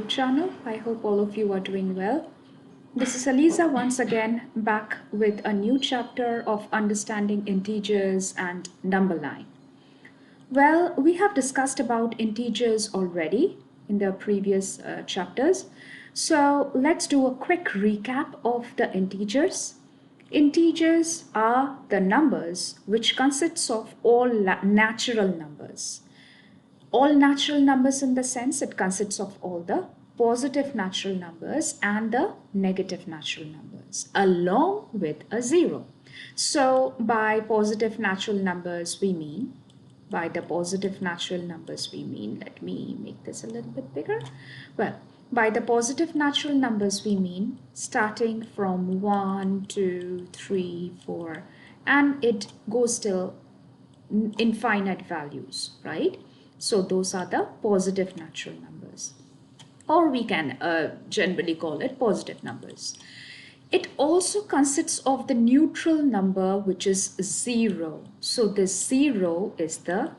YouTube channel. I hope all of you are doing well. This is Aliza once again back with a new chapter of understanding integers and number line. Well, we have discussed about integers already in the previous chapters. So let's do a quick recap of the integers. Integers are the numbers which consists of all natural numbers. All natural numbers in the sense it consists of all the positive natural numbers and the negative natural numbers along with a zero. So by positive natural numbers we mean, let me make this a little bit bigger. Well, by the positive natural numbers we mean starting from 1, 2, 3, 4 and it goes till infinite values, right? So those are the positive natural numbers, or we can generally call it positive numbers. It also consists of the neutral number, which is 0. So this 0 is the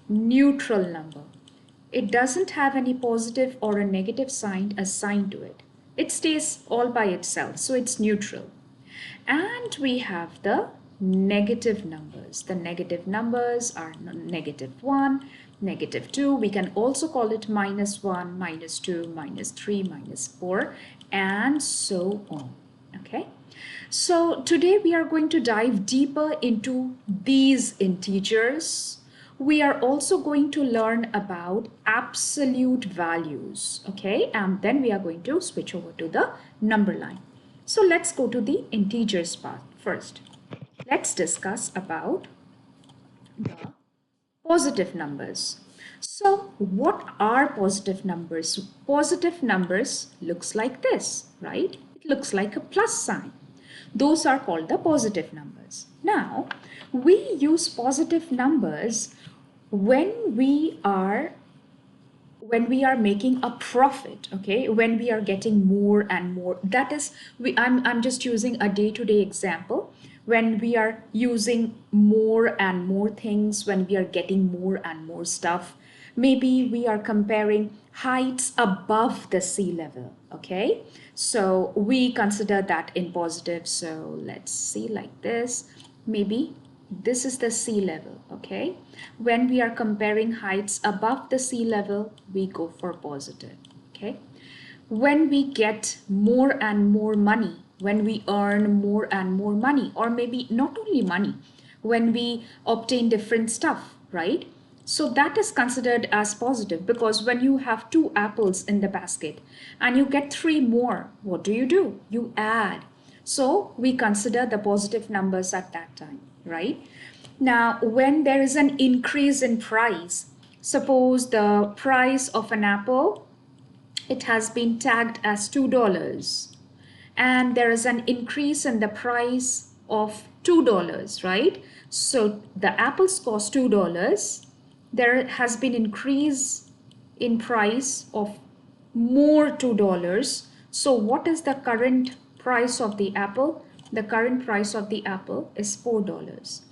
neutral number. It doesn't have any positive or a negative sign assigned to it. It stays all by itself, so it's neutral. And we have the negative numbers. The negative numbers are -1, -2. We can also call it -1, -2, -3, -4, and so on. Okay. So today we are going to dive deeper into these integers. We are also going to learn about absolute values. Okay. And then we are going to switch over to the number line. So let's go to the integers part first. Let's discuss about the positive numbers. So what are positive numbers? Positive numbers looks like this, right? It looks like a plus sign. Those are called the positive numbers. Now, we use positive numbers when we are making a profit, okay, when we are getting more and more. That is, I'm just using a day-to-day example. When we are using more and more things, when we are getting more and more stuff, maybe we are comparing heights above the sea level, okay? So we consider that in positive. So let's see like this. Maybe this is the sea level, okay? When we are comparing heights above the sea level, we go for positive, okay? When we get more and more money, when we earn more and more money, or maybe not only money, when we obtain different stuff, right? So that is considered as positive, because when you have 2 apples in the basket and you get 3 more, what do? You add. So we consider the positive numbers at that time, right? Now, when there is an increase in price, suppose the price of an apple, it has been tagged as $2, and there is an increase in the price of $2, right? So the apples cost $2. There has been increase in price of more $2. So what is the current price of the apple? The current price of the apple is $4.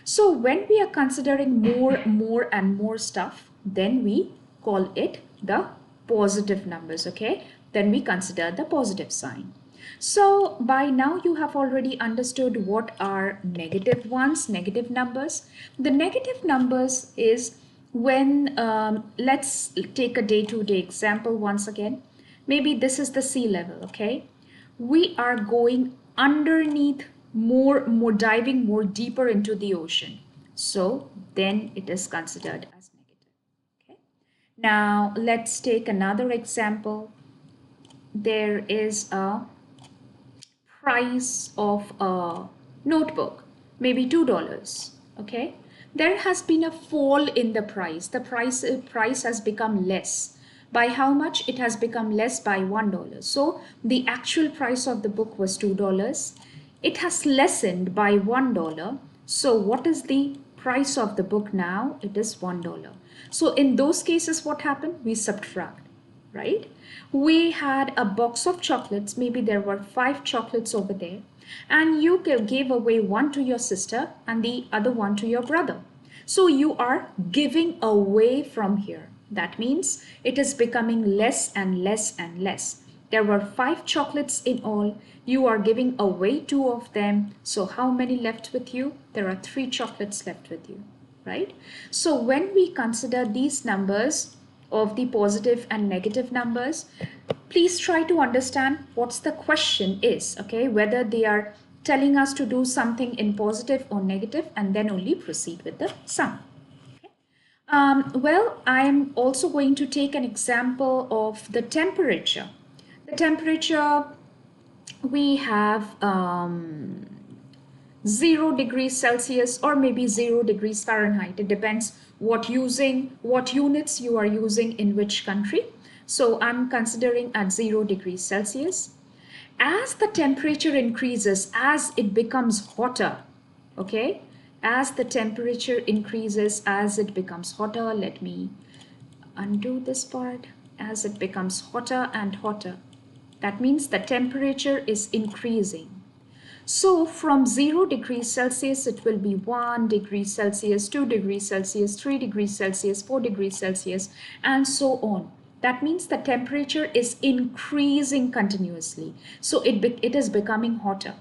So when we are considering more and more stuff, then we call it the positive numbers, okay? Then we consider the positive sign. So by now you have already understood what are negative ones, negative numbers. The negative numbers is when, let's take a day-to-day example once again. Maybe this is the sea level, okay? We are going underneath more diving more deeper into the ocean. So then it is considered as negative, okay? Now let's take another example. There is a price of a notebook, maybe $2, okay? There has been a fall in the price. The price has become less. By how much? It has become less by $1. So the actual price of the book was $2. It has lessened by $1. So what is the price of the book now? It is $1. So in those cases, what happened? We subtract, right? We had a box of chocolates. Maybe there were 5 chocolates over there, and you gave away one to your sister and the other one to your brother. So you are giving away from here. That means it is becoming less and less and less. There were 5 chocolates in all. You are giving away 2 of them. So how many left with you? There are 3 chocolates left with you, right? So when we consider these numbers of the positive and negative numbers, please try to understand what's the question is, okay? Whether they are telling us to do something in positive or negative, and then only proceed with the sum. Well, I'm also going to take an example of the temperature. The temperature, we have 0 degrees Celsius or maybe 0 degrees Fahrenheit. It depends what units you are using in which country. So I'm considering at 0 degrees Celsius. As the temperature increases, as it becomes hotter, okay? As the temperature increases, as it becomes hotter, let me undo this part. As it becomes hotter and hotter, that means the temperature is increasing. So from 0 degrees Celsius, it will be 1 degree Celsius, 2 degrees Celsius, 3 degrees Celsius, 4 degrees Celsius, and so on. That means the temperature is increasing continuously. So it is becoming hotter.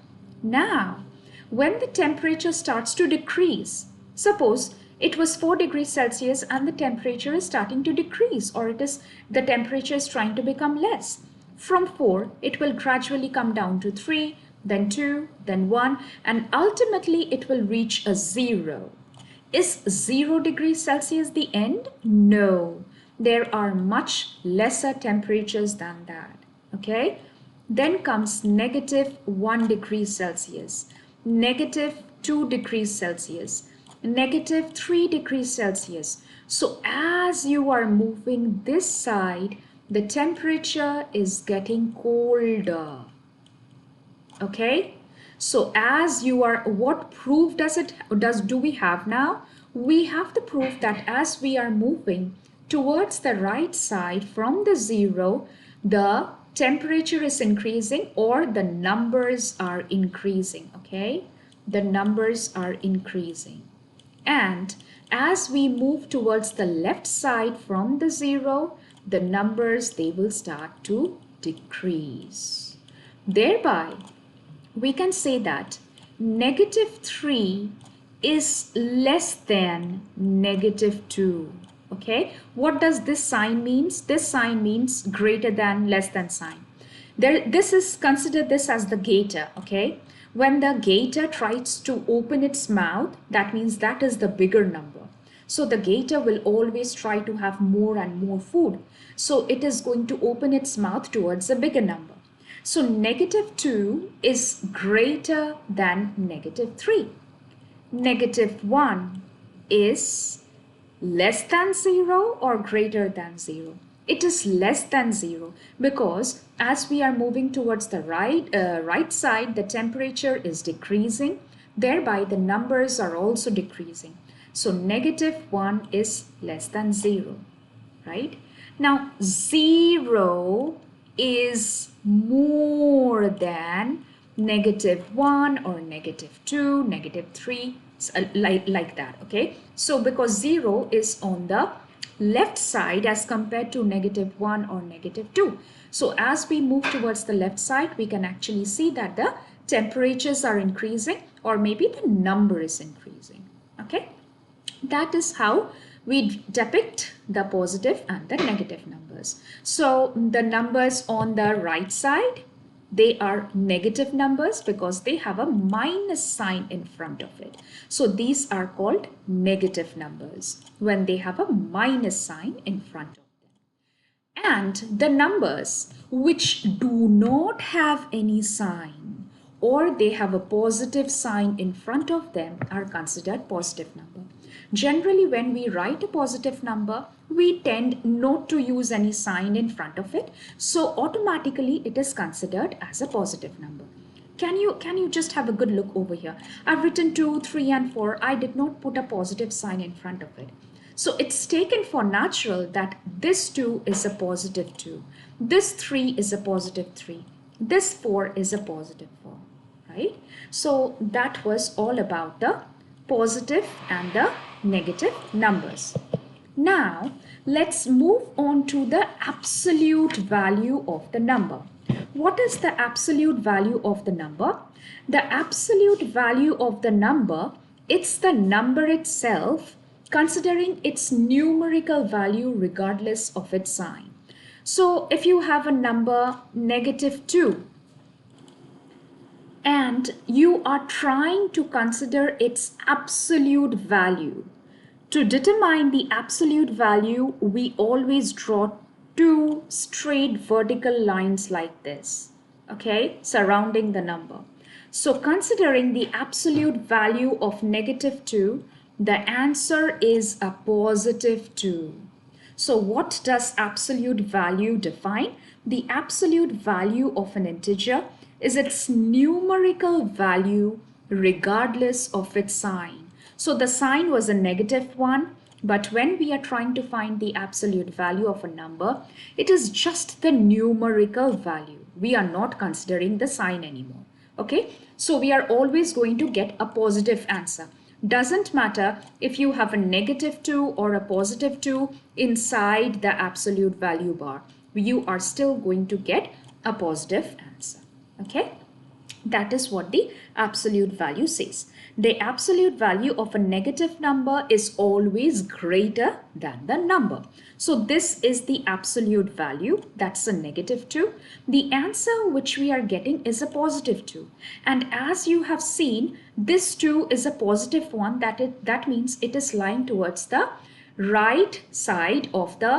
Now, when the temperature starts to decrease, suppose it was 4 degrees Celsius and the temperature is starting to decrease, or the temperature is trying to become less. From 4, it will gradually come down to 3, then 2, then 1, and ultimately it will reach a 0. Is 0 degrees Celsius the end? No. There are much lesser temperatures than that. Okay? Then comes negative 1 degree Celsius, negative 2 degrees Celsius, negative 3 degrees Celsius. So as you are moving this side, the temperature is getting colder. Okay? So as you are, what proof do we have now? We have the proof that as we are moving towards the right side from the 0, the temperature is increasing or the numbers are increasing, okay? The numbers are increasing. And as we move towards the left side from the 0, the numbers, they will start to decrease. Thereby, we can say that negative 3 is less than negative 2. Okay, what does this sign means? This sign means greater than, less than sign. Consider this as the gator. Okay, when the gator tries to open its mouth, that means that is the bigger number. So the gator will always try to have more and more food. So it is going to open its mouth towards a bigger number. So negative 2 is greater than negative 3. Negative 1 is less than 0 or greater than 0? It is less than 0 because as we are moving towards the right side, the temperature is decreasing. Thereby, the numbers are also decreasing. So negative 1 is less than 0, right? Now, 0 is more than negative 1 or negative 2, negative 3, like that, okay? So because 0 is on the left side as compared to negative 1 or negative 2. So as we move towards the left side, we can actually see that the temperatures are increasing or maybe the number is increasing, okay? That is how we depict the positive and the negative numbers. So the numbers on the right side, they are negative numbers because they have a minus sign in front of it. So these are called negative numbers when they have a minus sign in front of them. And the numbers which do not have any sign or they have a positive sign in front of them are considered positive number. Generally, when we write a positive number, we tend not to use any sign in front of it. So automatically it is considered as a positive number. Can you just have a good look over here? I've written 2, 3 and 4. I did not put a positive sign in front of it. So it's taken for natural that this 2 is a positive 2. This 3 is a positive 3. This 4 is a positive 4, right? So that was all about the positive and the negative numbers. Now, let's move on to the absolute value of the number. What is the absolute value of the number? The absolute value of the number, it's the number itself considering its numerical value regardless of its sign. So if you have a number -2 and you are trying to consider its absolute value, to determine the absolute value, we always draw two straight vertical lines like this, okay, surrounding the number. So considering the absolute value of -2, the answer is a +2. So what does absolute value define? The absolute value of an integer is its numerical value regardless of its sign. So the sign was a -1, but when we are trying to find the absolute value of a number, it is just the numerical value. We are not considering the sign anymore. Okay, so we are always going to get a positive answer. Doesn't matter if you have a -2 or a +2 inside the absolute value bar, you are still going to get a positive answer. Okay, that is what the absolute value says. The absolute value of a negative number is always greater than the number. So this is the absolute value, that's a -2. The answer which we are getting is a +2. And as you have seen, this 2 is a positive one, that means it is lying towards the right side of the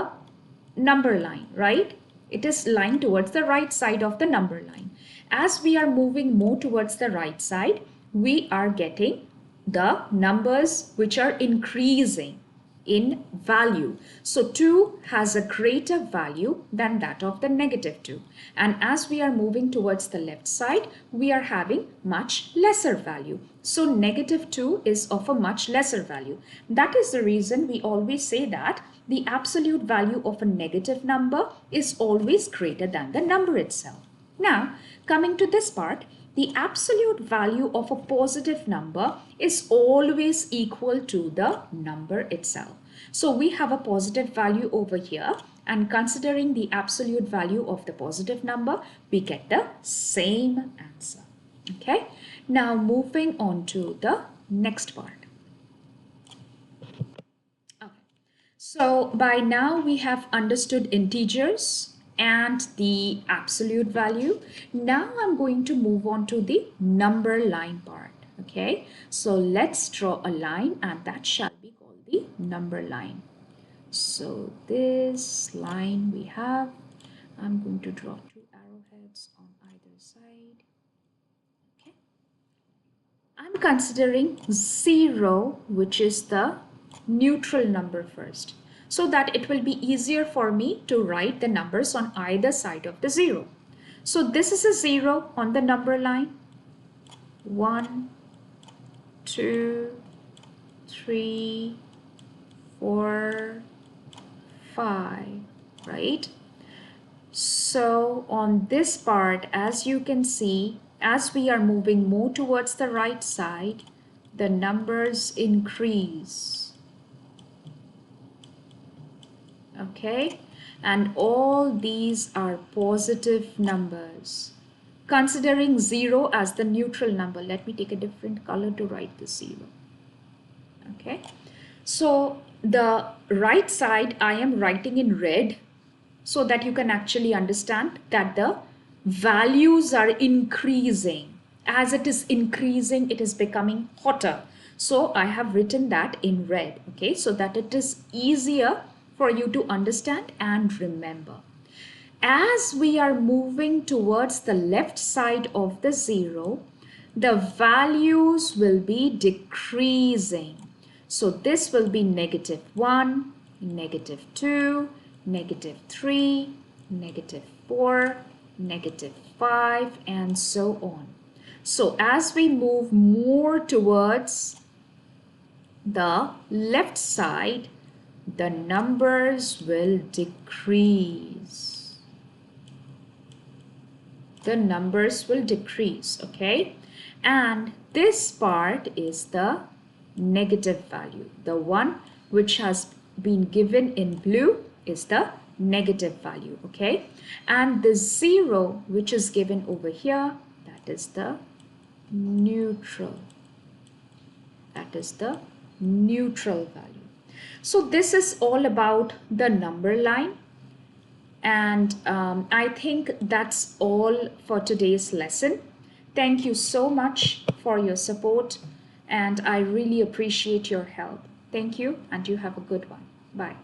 number line, right? It is lying towards the right side of the number line. As we are moving more towards the right side, we are getting the numbers which are increasing in value. So 2 has a greater value than that of the -2. And as we are moving towards the left side, we are having much lesser value. So -2 is of a much lesser value. That is the reason we always say that the absolute value of a negative number is always greater than the number itself. Now, coming to this part, the absolute value of a positive number is always equal to the number itself. So we have a positive value over here, and considering the absolute value of the positive number, we get the same answer. Okay, now moving on to the next part. Okay, so by now we have understood integers and the absolute value. Now I'm going to move on to the number line part. Okay, so let's draw a line, and that shall be called the number line. So this line we have, I'm going to draw two arrowheads on either side. Okay, I'm considering 0, which is the neutral number first, so that it will be easier for me to write the numbers on either side of the 0. So this is a 0 on the number line. 1, 2, 3, 4, 5, right? So on this part, as you can see, as we are moving more towards the right side, the numbers increase. Okay, and all these are positive numbers. Considering 0 as the neutral number, let me take a different color to write the 0. Okay, so the right side I am writing in red so that you can actually understand that the values are increasing. As it is increasing, it is becoming hotter. So I have written that in red, okay, so that it is easier for you to understand and remember. As we are moving towards the left side of the 0, the values will be decreasing. So this will be -1, -2, -3, -4, -5, and so on. So as we move more towards the left side, the numbers will decrease. The numbers will decrease, okay? And this part is the negative value, the one which has been given in blue is the negative value, okay? And the 0 which is given over here, that is the neutral. That is the neutral value. So this is all about the number line. And I think that's all for today's lesson. Thank you so much for your support, and I really appreciate your help. Thank you, and you have a good one. Bye.